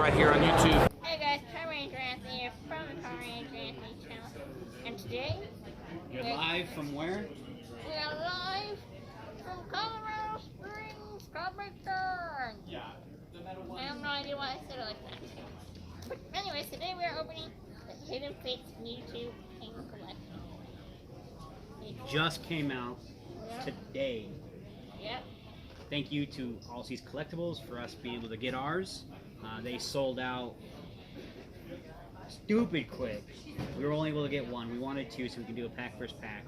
right here on YouTube. Hey guys, Power Ranger Anthony here from the Power Ranger Anthony channel. And today, You're live from where? we are live from Colorado Springs Comic Con. Yeah. I have no idea why I said it like that. But anyways, today we are opening the Hidden Fates Mewtwo King Collection. Just came out Yep. today. Yep. Thank you to All Seas Collectibles for us being able to get ours. They sold out stupid quick. We were only able to get one. We wanted two so we can do a pack versus pack.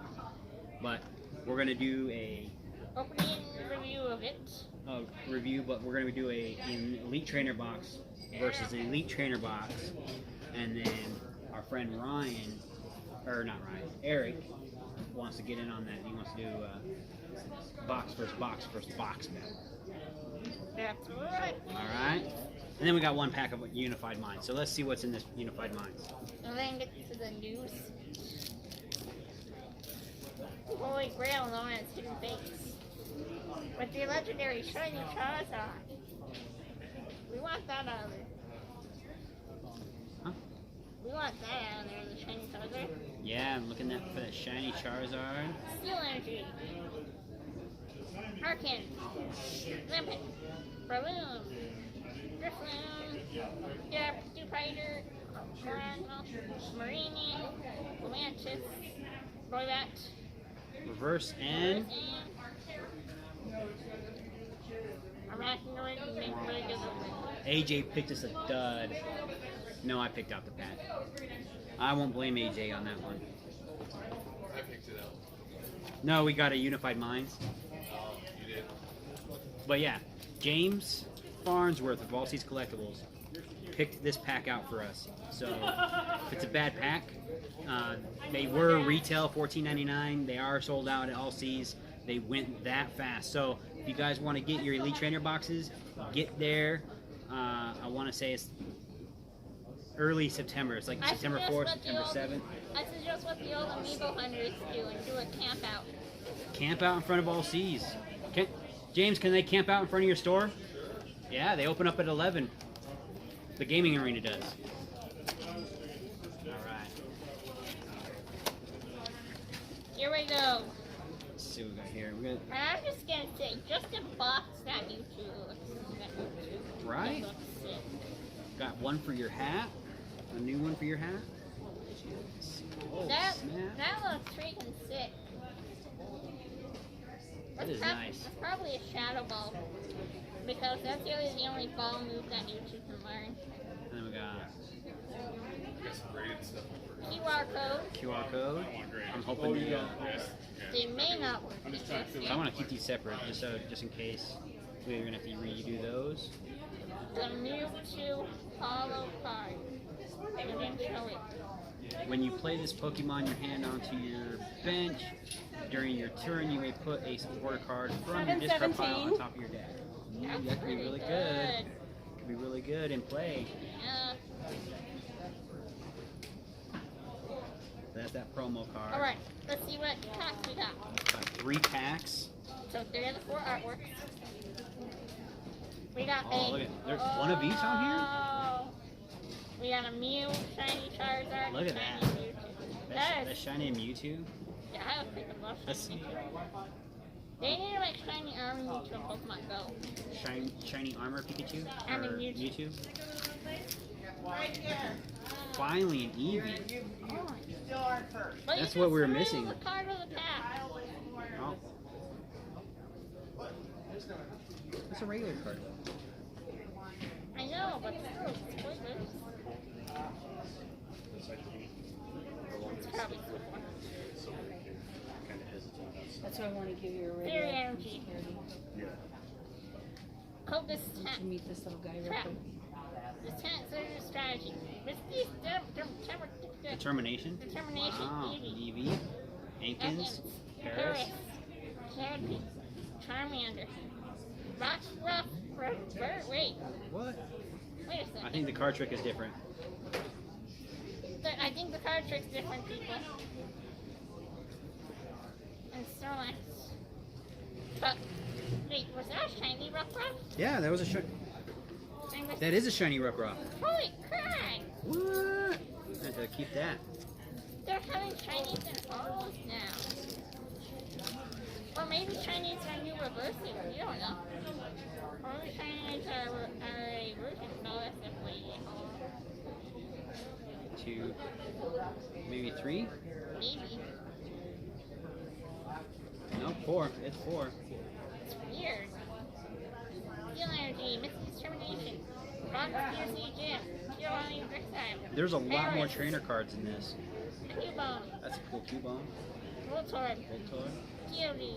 But we're going to do a Opening review of it. review, but we're going to do an Elite Trainer box versus an Elite Trainer box. And then our friend Ryan, or not Ryan, Eric, wants to get in on that. He wants to do box versus box versus box battle. That's right. Alright? And then we got one pack of Unified Minds. So let's see what's in this Unified Minds. And then get to the news. Holy Grail known as Hidden Fates. With the legendary Shiny Charizard. We want that out of there. Huh? We want that out of there, the Shiny Charizard. Yeah, I'm looking for that shiny Charizard. Steel Energy. Arcan. Limpet. Balloon. Drifloon. Yeah, Dupider. Coronel. Marini. Comanches. Boybat. Reverse and Arachnoid. Megazord. AJ picked us a dud. No, I picked out the pack. I won't blame AJ on that one. I picked it out. No, we got a Unified Minds. You did. But yeah, James Farnsworth of All Seas Collectibles picked this pack out for us. So if it's a bad pack, they were retail $14.99. They are sold out at All Seas. They went that fast. So if you guys want to get your Elite Trainer boxes, get there. I want to say it's early September. It's like September 4th, September 7th. I suggest what the old Amiibo hunters do and do a camp out. Camp out in front of All Seas. James, can they camp out in front of your store? Yeah, they open up at 11. The gaming arena does. Alright. Here we go. Let's see what we got here. We're gonna, And I'm just gonna say, just a box that Mewtwo looks right? looks sick. Got one for your hat. A new one for your hat. Oh, That snap. looks freaking sick. That is nice. That's probably a Shadow Ball. Because that's really the only ball move that Mewtwo can learn. And then we got Got some graded stuff. QR code. QR code. I'm hoping They may not work. I want to keep these separate just in case we're gonna have to redo those. The Mewtwo Hollow card. Eventually. When you play this Pokemon, you hand onto your bench. During your turn, you may put a supporter card from your discard pile on top of your deck. That could be really good. Could be really good in play. Yeah. That's that promo card. Alright, let's see what packs we got. Got 3 packs. So there are the 4 artworks. We got Oh, look at there's one of each on here. We got a Mew, Shiny Charizard, Look at Shiny that. Mewtwo. That's shiny Mewtwo. Yeah, I would freaking love That's Shiny Mewtwo. They need to make Shiny Armor Mewtwo in Pokemon Go. shiny armor Pikachu And a or Mewtwo. Finally an Eevee. Oh. But That's you what can we were remove missing. The card of the pack. Oh. That's a regular card. I know, but still, it's pointless. It's probably super. That's why I want to give you a Fairy radio. Energy. Coldest To Tank. meet this little guy real Trap. quick. The Tank Surgery Strategy. Determination. Determination. Wow. Eevee. Eevee. Ankins. Paris. Caterpie. Charmander. Rockruff. Wait. What? Wait a second. I think the card trick is different. I think the card trick's different, people. And Snorlax. But, wait, was that a shiny Rockruff? Yeah, that was a short. That is a shiny Rockruff. Holy crap! What? I have to keep that. They're having Chinese and O's now. Or maybe Chinese are new reversing. You don't know. Or maybe Chinese are a version of LSFW. 2, maybe 3? Maybe. No, 4. It's 4. It's weird. Steel Energy, Missing Determination, Rock Fiercely Gym, Steel Volume Brixtime, There's a lot more trainer cards in this. Cubone, That's a cool Cubone. Voltorb, Voltorb. Kyogre,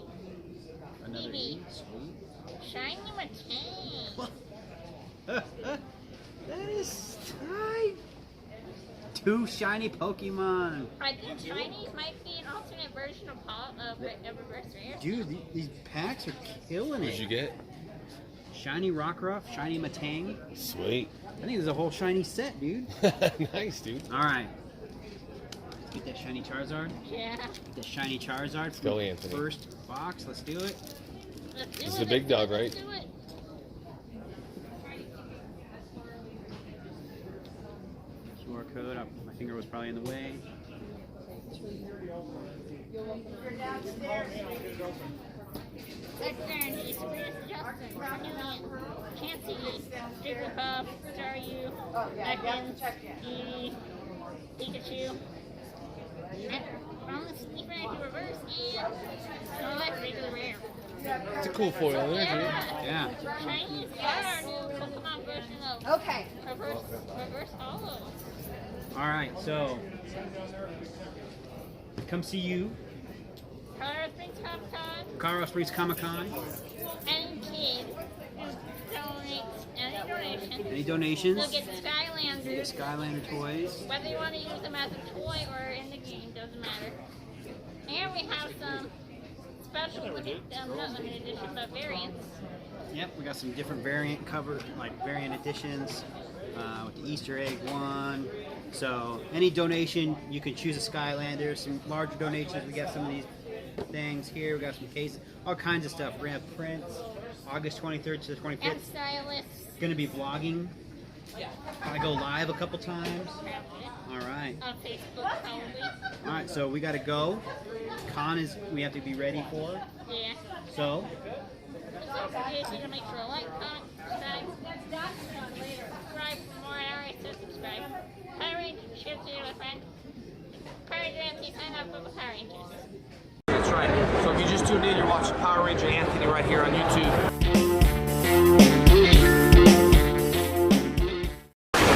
Another Eevee. E. Sweet. Shiny Matang. That is tight. 2 shiny Pokemon. I think Chinese might be an alternate version of Reverse Rare. Dude, these packs are killing What'd you it. get? Shiny Rockruff, shiny Matang. Sweet. I think there's a whole shiny set, dude. Nice, dude. All right. Get that shiny Charizard. Yeah. Get that shiny Charizard. Let's go, Anthony. First box. Let's do it. Let's do This is it. a big dog, right? Let's do it. QR code. My finger was probably in the way. Next turn is Chris Justin, Cornelian, Chansey, Jigglypuff, Staryu, Ekans, Eevee, Pikachu, and bonus Sleeper into reverse, and Snorlax regular rare. It's a cool foil, isn't it? Yeah. Chinese are our new Pokemon version of Okay. reverse hollow. All right. So, come see you, Colorado Springs Comic Con, Colorado Springs Comic Con. any kid who donates any donation, Any donations? they'll get Skylanders. Skylander toys. Whether you want to use them as a toy or in the game, doesn't matter. And we have some special limited, not limited edition, but variants. Yep, we got some different variant cover, like variant editions with the Easter egg one. So any donation, you can choose a Skylander. Some larger donations, we got some of these things here. We got some cases, all kinds of stuff. We're gonna have prints, August 23rd to the 25th. And stylists. Gonna be vlogging. I go live a couple times. All right. On Facebook, probably. All right. So we got to go. Con is we have to be ready for. Yeah. So Don't forget to make sure to like, comment, subscribe. Subscribe for more areas to subscribe. Power Rangers, share it with a friend. Power Ranger Anthony, sign up for the Power Rangers. That's right. So if you just tuned in, you're watching Power Ranger Anthony right here on YouTube.